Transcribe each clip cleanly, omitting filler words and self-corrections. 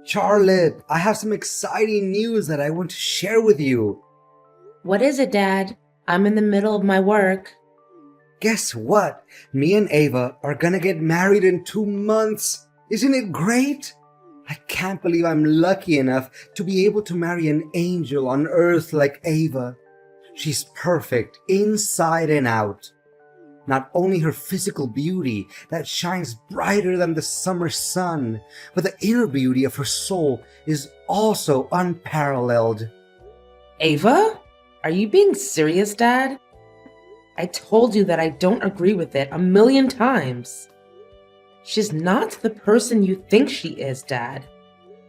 Charlotte, I have some exciting news that I want to share with you. What is it, Dad? I'm in the middle of my work. Guess what? Me and Ava are gonna get married in 2 months. Isn't it great? I can't believe I'm lucky enough to be able to marry an angel on earth like Ava. She's perfect inside and out. Not only her physical beauty that shines brighter than the summer sun, but the inner beauty of her soul is also unparalleled. Ava? Are you being serious, Dad? I told you that I don't agree with it 1,000,000 times. She's not the person you think she is, Dad.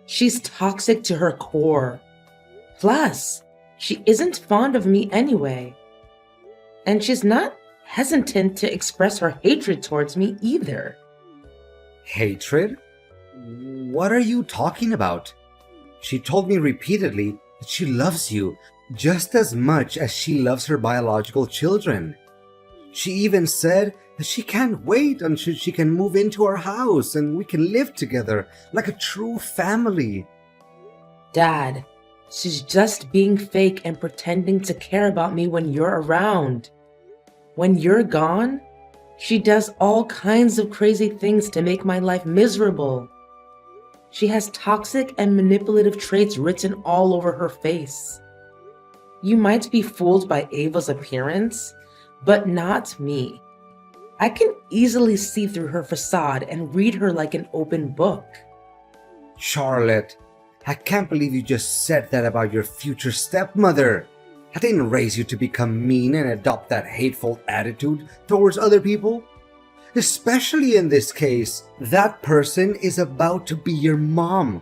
She's toxic to her core. Plus, she isn't fond of me anyway. And she's not hesitant to express her hatred towards me either. Hatred? What are you talking about? She told me repeatedly that she loves you just as much as she loves her biological children. She even said that she can't wait until she can move into our house and we can live together like a true family. Dad, she's just being fake and pretending to care about me when you're around. When you're gone, she does all kinds of crazy things to make my life miserable. She has toxic and manipulative traits written all over her face. You might be fooled by Ava's appearance, but not me. I can easily see through her facade and read her like an open book. Charlotte, I can't believe you just said that about your future stepmother. I didn't raise you to become mean and adopt that hateful attitude towards other people. Especially in this case, that person is about to be your mom.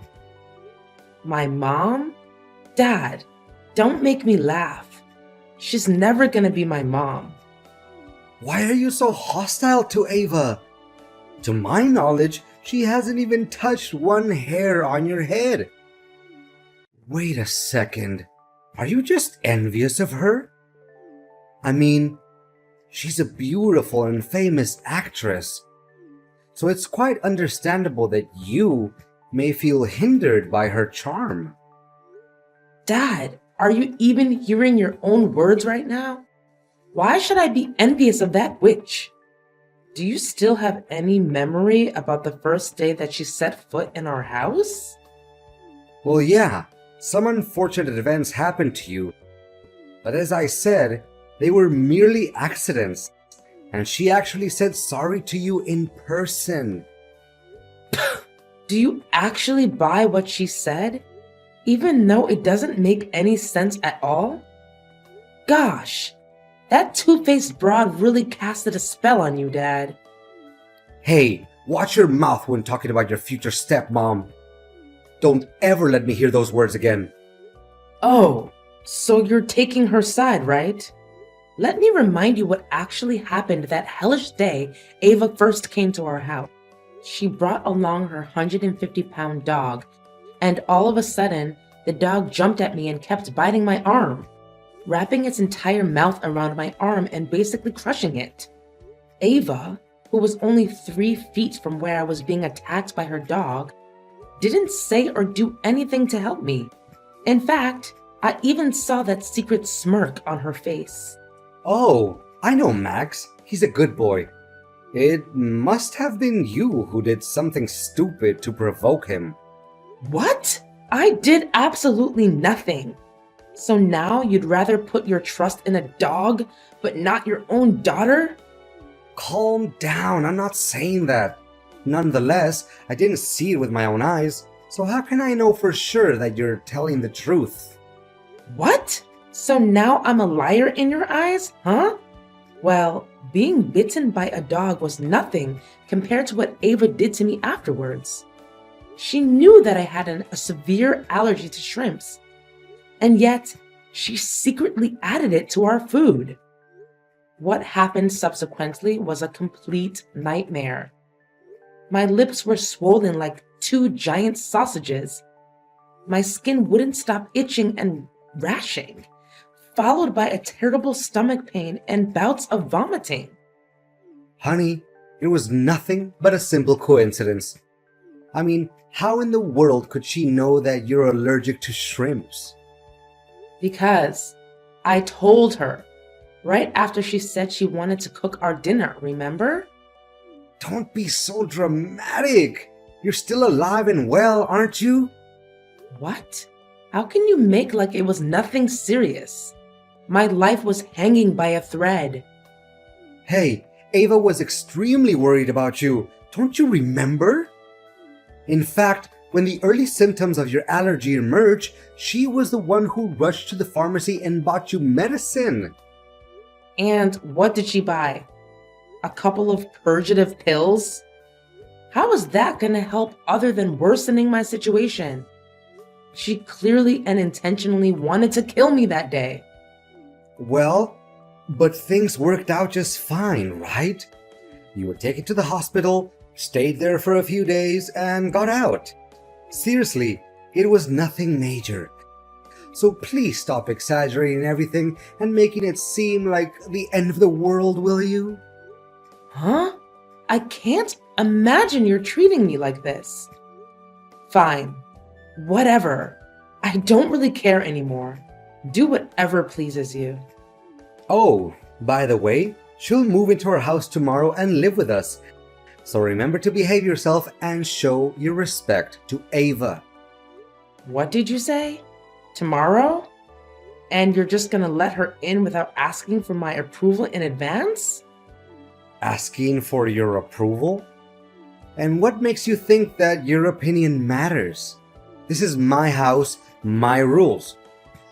My mom? Dad, don't make me laugh. She's never gonna be my mom. Why are you so hostile to Ava? To my knowledge, she hasn't even touched one hair on your head. Wait a second. Are you just envious of her? I mean, she's a beautiful and famous actress. So it's quite understandable that you may feel hindered by her charm. Dad, are you even hearing your own words right now? Why should I be envious of that witch? Do you still have any memory about the first day that she set foot in our house? Well, yeah, some unfortunate events happened to you. But as I said, they were merely accidents. And she actually said sorry to you in person. Do you actually buy what she said? Even though it doesn't make any sense at all? Gosh, that two-faced broad really casted a spell on you, Dad. Hey, watch your mouth when talking about your future stepmom. Don't ever let me hear those words again. Oh, so you're taking her side, right? Let me remind you what actually happened that hellish day Ava first came to our house. She brought along her 150-pound dog, and all of a sudden, the dog jumped at me and kept biting my arm, wrapping its entire mouth around my arm and basically crushing it. Ava, who was only 3 feet from where I was being attacked by her dog, didn't say or do anything to help me. In fact, I even saw that secret smirk on her face. Oh, I know Max. He's a good boy. It must have been you who did something stupid to provoke him. What? I did absolutely nothing. So now you'd rather put your trust in a dog, but not your own daughter? Calm down, I'm not saying that. Nonetheless, I didn't see it with my own eyes, so how can I know for sure that you're telling the truth? What? So now I'm a liar in your eyes, huh? Well, being bitten by a dog was nothing compared to what Ava did to me afterwards. She knew that I had a severe allergy to shrimps, and yet she secretly added it to our food. What happened subsequently was a complete nightmare. My lips were swollen like 2 giant sausages. My skin wouldn't stop itching and rashing, followed by a terrible stomach pain and bouts of vomiting. Honey, it was nothing but a simple coincidence. I mean, how in the world could she know that you're allergic to shrimps? Because I told her right after she said she wanted to cook our dinner, remember? Don't be so dramatic. You're still alive and well, aren't you? What? How can you make like it was nothing serious? My life was hanging by a thread. Hey, Ava was extremely worried about you. Don't you remember? In fact, when the early symptoms of your allergy emerged, she was the one who rushed to the pharmacy and bought you medicine. And what did she buy? A couple of purgative pills? How is that going to help other than worsening my situation? She clearly and intentionally wanted to kill me that day. Well, but things worked out just fine, right? You were taken to the hospital, stayed there for a few days, and got out. Seriously, it was nothing major. So please stop exaggerating everything and making it seem like the end of the world, will you? Huh? I can't imagine you're treating me like this. Fine. Whatever. I don't really care anymore. Do whatever pleases you. Oh, by the way, she'll move into our house tomorrow and live with us. So remember to behave yourself and show your respect to Ava. What did you say? Tomorrow? And you're just gonna let her in without asking for my approval in advance? Asking for your approval? And what makes you think that your opinion matters? This is my house, my rules.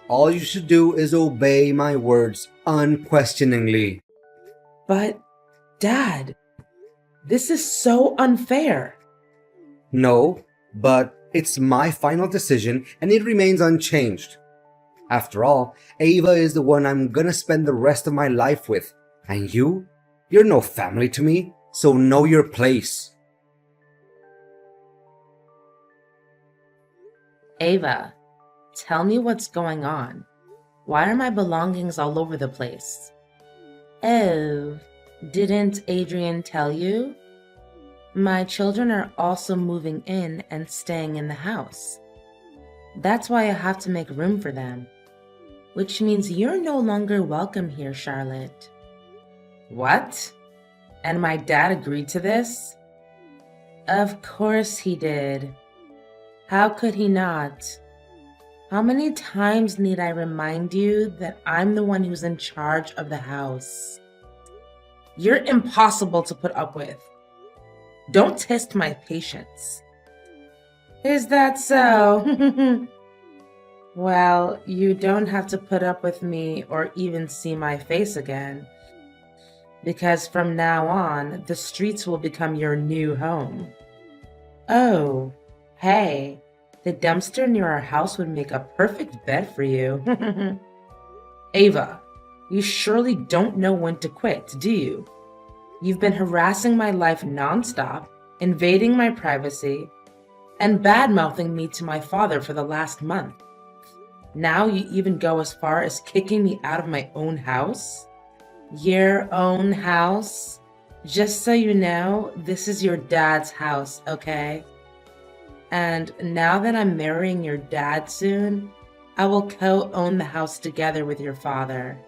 All you should do is obey my words unquestioningly. But, Dad, this is so unfair. No, but it's my final decision and it remains unchanged. After all, Ava is the one I'm gonna spend the rest of my life with. And you're no family to me, so know your place. Ava, tell me what's going on. Why are my belongings all over the place? Oh, didn't Adrian tell you? My children are also moving in and staying in the house. That's why I have to make room for them. Which means you're no longer welcome here, Charlotte. What? And my dad agreed to this? Of course he did. How could he not? How many times need I remind you that I'm the one who's in charge of the house? You're impossible to put up with. Don't test my patience. Is that so? Well, you don't have to put up with me or even see my face again. Because from now on, the streets will become your new home. Oh, hey, the dumpster near our house would make a perfect bed for you. Ava, you surely don't know when to quit, do you? You've been harassing my life nonstop, invading my privacy, and bad-mouthing me to my father for the last month. Now you even go as far as kicking me out of my own house? Your own house? Just so you know, this is your dad's house, okay? And now that I'm marrying your dad soon, I will co-own the house together with your father.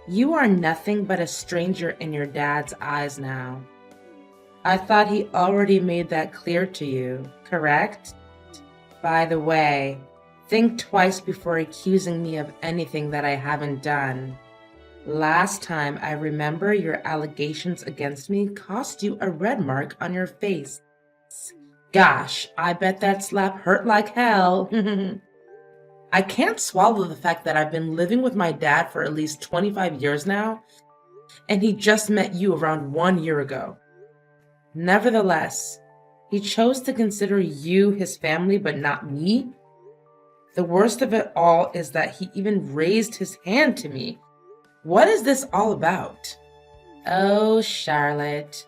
You are nothing but a stranger in your dad's eyes now. I thought he already made that clear to you, correct? By the way, think twice before accusing me of anything that I haven't done. Last time I remember your allegations against me cost you a red mark on your face. Gosh, I bet that slap hurt like hell. I can't swallow the fact that I've been living with my dad for at least 25 years now, and he just met you around 1 year ago. Nevertheless, he chose to consider you his family but not me. The worst of it all is that he even raised his hand to me. What is this all about? Oh, Charlotte,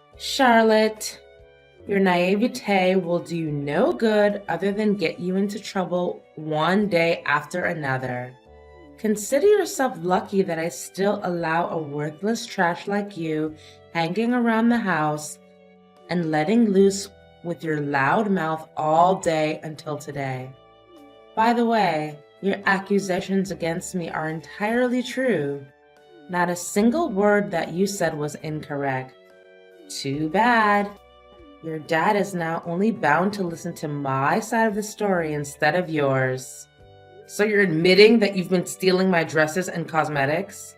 your naivete will do you no good other than get you into trouble one day after another. Consider yourself lucky that I still allow a worthless trash like you hanging around the house and letting loose with your loud mouth all day until today. By the way, your accusations against me are entirely true. Not a single word that you said was incorrect. Too bad. Your dad is now only bound to listen to my side of the story instead of yours. So you're admitting that you've been stealing my dresses and cosmetics?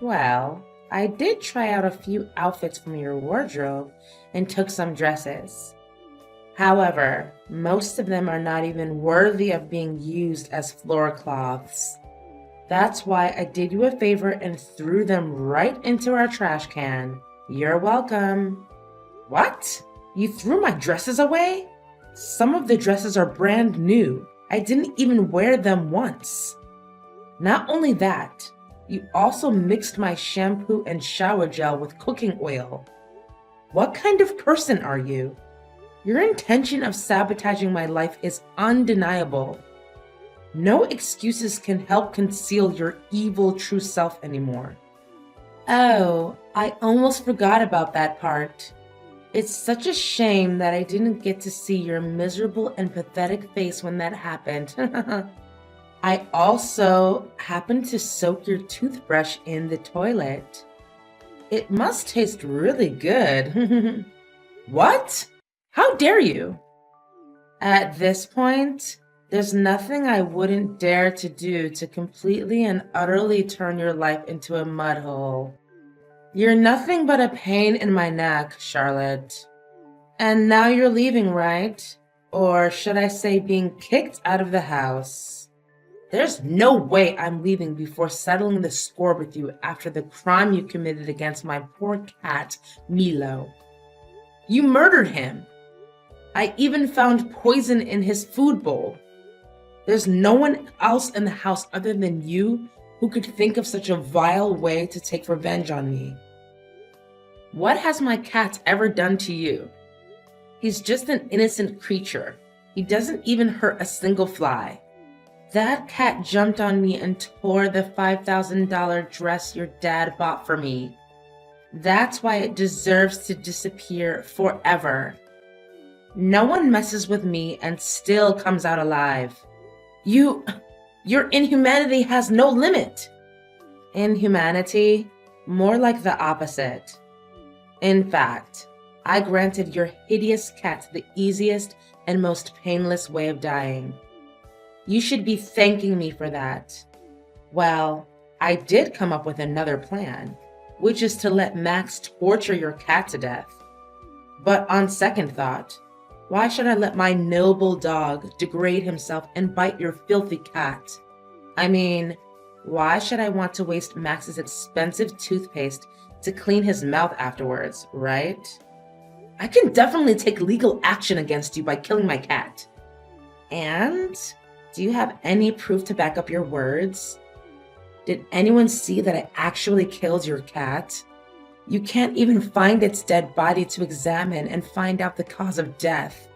Well, I did try out a few outfits from your wardrobe and took some dresses. However, most of them are not even worthy of being used as floor cloths. That's why I did you a favor and threw them right into our trash can. You're welcome. What? You threw my dresses away? Some of the dresses are brand new. I didn't even wear them once. Not only that, you also mixed my shampoo and shower gel with cooking oil. What kind of person are you? Your intention of sabotaging my life is undeniable. No excuses can help conceal your evil true self anymore. Oh, I almost forgot about that part. It's such a shame that I didn't get to see your miserable and pathetic face when that happened. I also happened to soak your toothbrush in the toilet. It must taste really good. What? How dare you? At this point, there's nothing I wouldn't dare to do to completely and utterly turn your life into a mud hole. You're nothing but a pain in my neck, Charlotte. And now you're leaving, right? Or should I say being kicked out of the house? There's no way I'm leaving before settling the score with you after the crime you committed against my poor cat, Milo. You murdered him. I even found poison in his food bowl. There's no one else in the house other than you who could think of such a vile way to take revenge on me. What has my cat ever done to you? He's just an innocent creature. He doesn't even hurt a single fly. That cat jumped on me and tore the $5,000 dress your dad bought for me. That's why it deserves to disappear forever. No one messes with me and still comes out alive. Your inhumanity has no limit. Inhumanity? More like the opposite. In fact, I granted your hideous cat the easiest and most painless way of dying. You should be thanking me for that. Well, I did come up with another plan, which is to let Max torture your cat to death. But on second thought, why should I let my noble dog degrade himself and bite your filthy cat? I mean, why should I want to waste Max's expensive toothpaste to clean his mouth afterwards, right? I can definitely take legal action against you by killing my cat. And do you have any proof to back up your words? Did anyone see that I actually killed your cat? You can't even find its dead body to examine and find out the cause of death.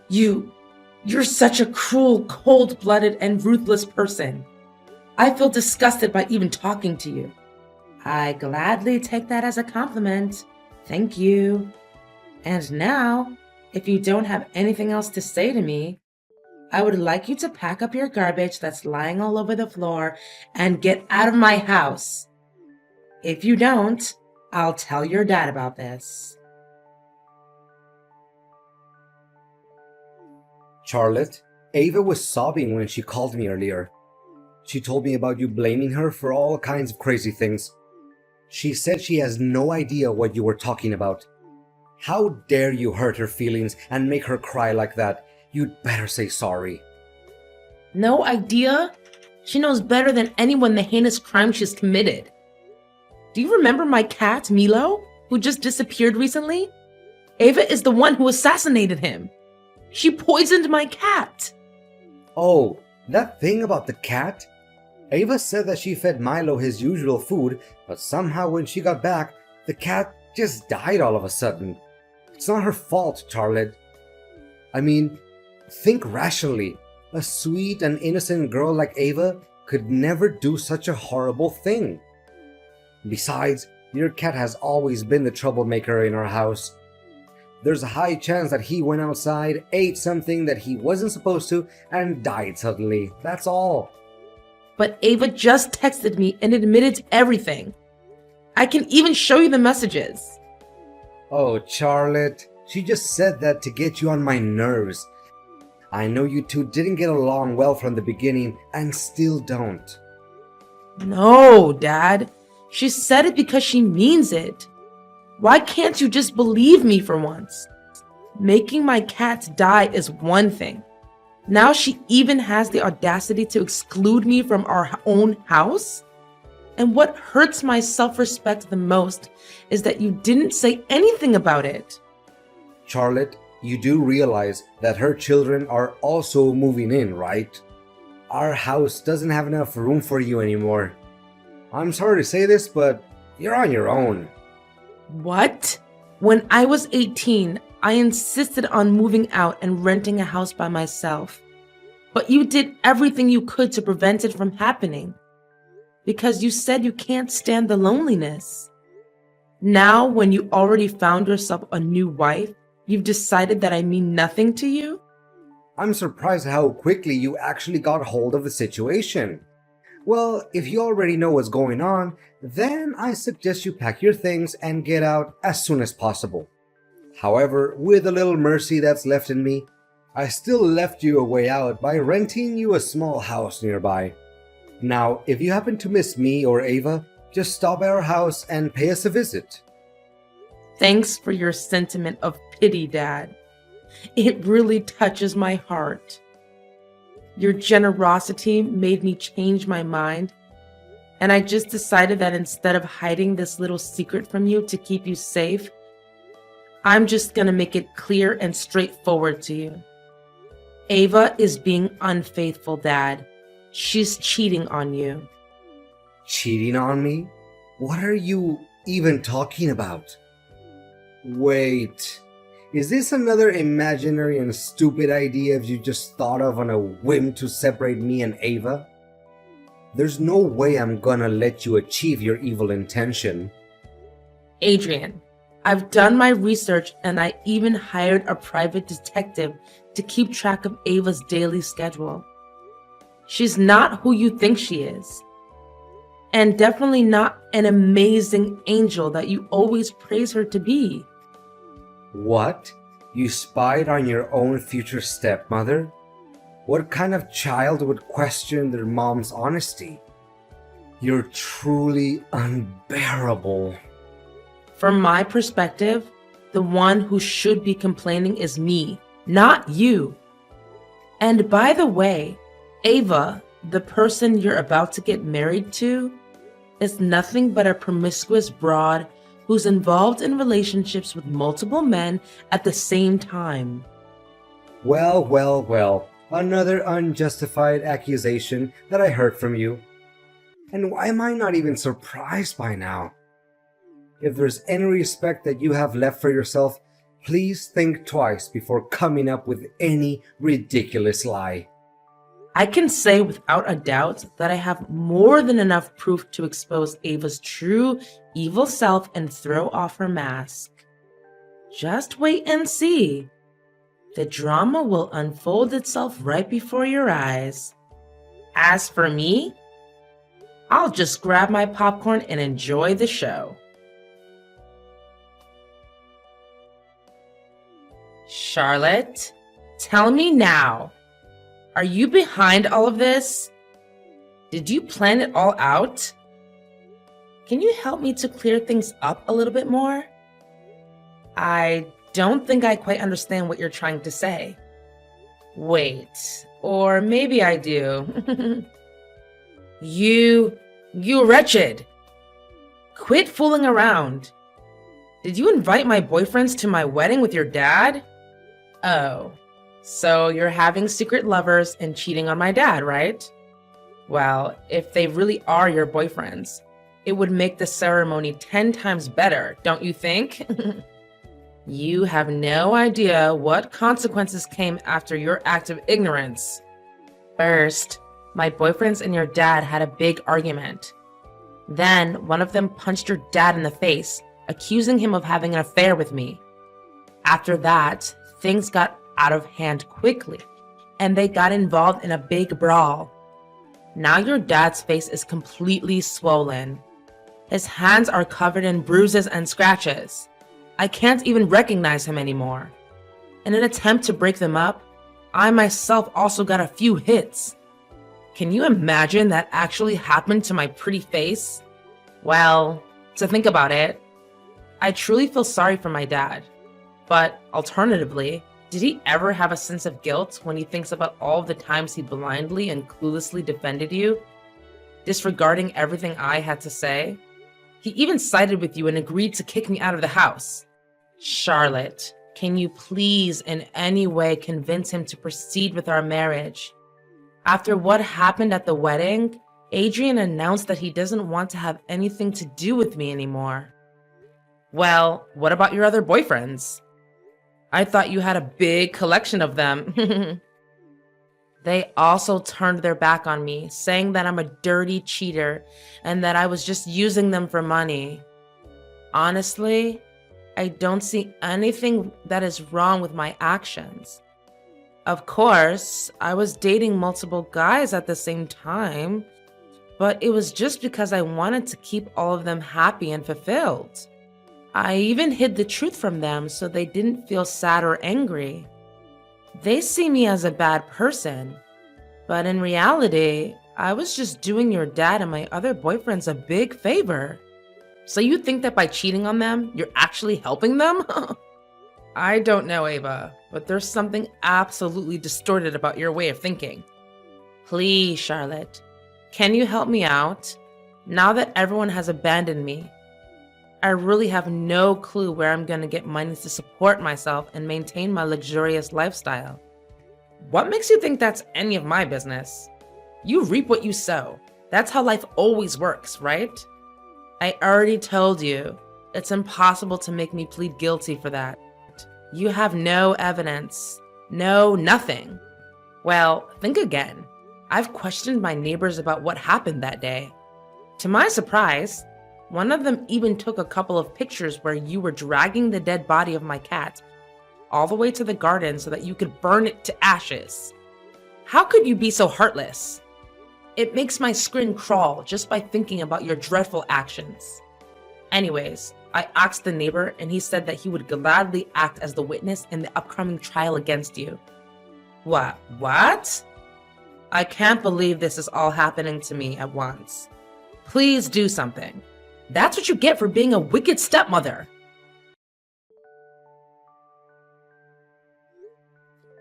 You're such a cruel, cold-blooded, and ruthless person. I feel disgusted by even talking to you. I gladly take that as a compliment. Thank you. And now, if you don't have anything else to say to me, I would like you to pack up your garbage that's lying all over the floor and get out of my house. If you don't, I'll tell your dad about this. Charlotte, Ava was sobbing when she called me earlier. She told me about you blaming her for all kinds of crazy things. She said she has no idea what you were talking about. How dare you hurt her feelings and make her cry like that? You'd better say sorry. No idea? She knows better than anyone the heinous crime she's committed. Do you remember my cat, Milo, who just disappeared recently? Ava is the one who assassinated him. She poisoned my cat. Oh, that thing about the cat? Ava said that she fed Milo his usual food, but somehow when she got back, the cat just died all of a sudden. It's not her fault, Charlotte. I mean, think rationally. A sweet and innocent girl like Ava could never do such a horrible thing. Besides, your cat has always been the troublemaker in our house. There's a high chance that he went outside, ate something that he wasn't supposed to, and died suddenly. That's all. But Ava just texted me and admitted to everything. I can even show you the messages. Oh, Charlotte, she just said that to get you on my nerves. I know you two didn't get along well from the beginning and still don't. No, Dad. She said it because she means it. Why can't you just believe me for once? Making my cat die is one thing. Now she even has the audacity to exclude me from our own house? And what hurts my self-respect the most is that you didn't say anything about it. Charlotte, you do realize that her children are also moving in, right? Our house doesn't have enough room for you anymore. I'm sorry to say this, but you're on your own. What? When I was 18, I insisted on moving out and renting a house by myself. But you did everything you could to prevent it from happening. Because you said you can't stand the loneliness. Now, when you already found yourself a new wife, you've decided that I mean nothing to you? I'm surprised how quickly you actually got hold of the situation. Well, if you already know what's going on, then I suggest you pack your things and get out as soon as possible. However, with a little mercy that's left in me, I still left you a way out by renting you a small house nearby. Now, if you happen to miss me or Ava, just stop at our house and pay us a visit. Thanks for your sentiment of pity, Dad. It really touches my heart. Your generosity made me change my mind, and I just decided that instead of hiding this little secret from you to keep you safe, I'm just gonna make it clear and straightforward to you. Ava is being unfaithful, Dad. She's cheating on you. Cheating on me? What are you even talking about? Wait, is this another imaginary and stupid idea you just thought of on a whim to separate me and Ava? There's no way I'm gonna let you achieve your evil intention. Adrian, I've done my research and I even hired a private detective to keep track of Ava's daily schedule. She's not who you think she is. And definitely not an amazing angel that you always praise her to be. What? You spied on your own future stepmother? What kind of child would question their mom's honesty? You're truly unbearable. From my perspective, the one who should be complaining is me, not you. And by the way, Ava, the person you're about to get married to, is nothing but a promiscuous broad who's involved in relationships with multiple men at the same time. Well, well, well. Another unjustified accusation that I heard from you. And why am I not even surprised by now? If there's any respect that you have left for yourself, please think twice before coming up with any ridiculous lie. I can say without a doubt that I have more than enough proof to expose Ava's true evil self and throw off her mask. Just wait and see. The drama will unfold itself right before your eyes. As for me, I'll just grab my popcorn and enjoy the show. Charlotte, tell me now. Are you behind all of this? Did you plan it all out? Can you help me to clear things up a little bit more? I don't think I quite understand what you're trying to say. Wait, or maybe I do. You wretched. Quit fooling around. Did you invite my boyfriends to my wedding with your dad? Oh. So you're having secret lovers and cheating on my dad, right? Well, if they really are your boyfriends, it would make the ceremony 10 times better, don't you think? You have no idea what consequences came after your act of ignorance. First, my boyfriends and your dad had a big argument. Then one of them punched your dad in the face, accusing him of having an affair with me. After that, things got out of hand quickly, and they got involved in a big brawl. Now your dad's face is completely swollen. His hands are covered in bruises and scratches. I can't even recognize him anymore. In an attempt to break them up, I myself also got a few hits. Can you imagine that actually happened to my pretty face? Well, to think about it, I truly feel sorry for my dad. But alternatively, did he ever have a sense of guilt when he thinks about all the times he blindly and cluelessly defended you, disregarding everything I had to say? He even sided with you and agreed to kick me out of the house. Charlotte, can you please in any way convince him to proceed with our marriage? After what happened at the wedding, Adrian announced that he doesn't want to have anything to do with me anymore. Well, what about your other boyfriends? I thought you had a big collection of them. They also turned their back on me, saying that I'm a dirty cheater and that I was just using them for money. Honestly, I don't see anything that is wrong with my actions. Of course, I was dating multiple guys at the same time, but it was just because I wanted to keep all of them happy and fulfilled. I even hid the truth from them so they didn't feel sad or angry. They see me as a bad person, but in reality, I was just doing your dad and my other boyfriends a big favor. So you think that by cheating on them, you're actually helping them? I don't know, Ava, but there's something absolutely distorted about your way of thinking. Please, Charlotte, can you help me out? Now that everyone has abandoned me, I really have no clue where I'm going to get money to support myself and maintain my luxurious lifestyle. What makes you think that's any of my business? You reap what you sow. That's how life always works, right? I already told you, it's impossible to make me plead guilty for that. You have no evidence. No, nothing. Well, think again. I've questioned my neighbors about what happened that day. To my surprise, one of them even took a couple of pictures where you were dragging the dead body of my cat all the way to the garden so that you could burn it to ashes. How could you be so heartless? It makes my skin crawl just by thinking about your dreadful actions. Anyways, I asked the neighbor and he said that he would gladly act as the witness in the upcoming trial against you. What? I can't believe this is all happening to me at once. Please do something. That's what you get for being a wicked stepmother.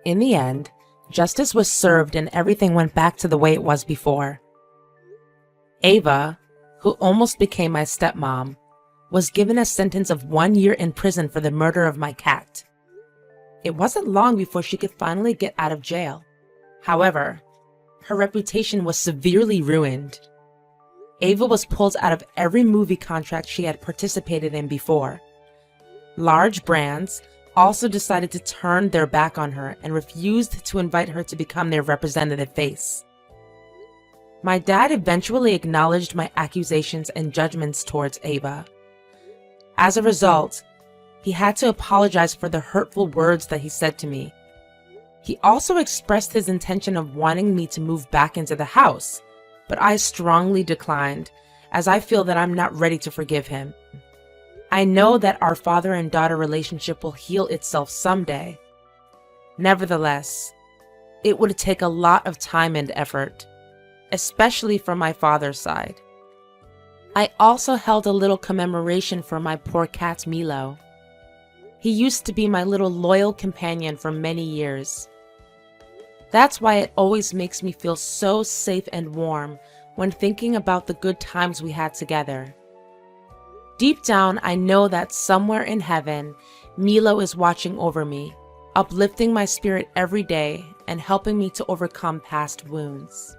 In the end, justice was served and everything went back to the way it was before. Ava, who almost became my stepmom, was given a sentence of 1 year in prison for the murder of my cat. It wasn't long before she could finally get out of jail. However, her reputation was severely ruined. Ava was pulled out of every movie contract she had participated in before. Large brands also decided to turn their back on her and refused to invite her to become their representative face. My dad eventually acknowledged my accusations and judgments towards Ava. As a result, he had to apologize for the hurtful words that he said to me. He also expressed his intention of wanting me to move back into the house, but I strongly declined, as I feel that I'm not ready to forgive him. I know that our father and daughter relationship will heal itself someday. Nevertheless, it would take a lot of time and effort, especially from my father's side. I also held a little commemoration for my poor cat Milo. He used to be my little loyal companion for many years. That's why it always makes me feel so safe and warm when thinking about the good times we had together. Deep down, I know that somewhere in heaven, Milo is watching over me, uplifting my spirit every day and helping me to overcome past wounds.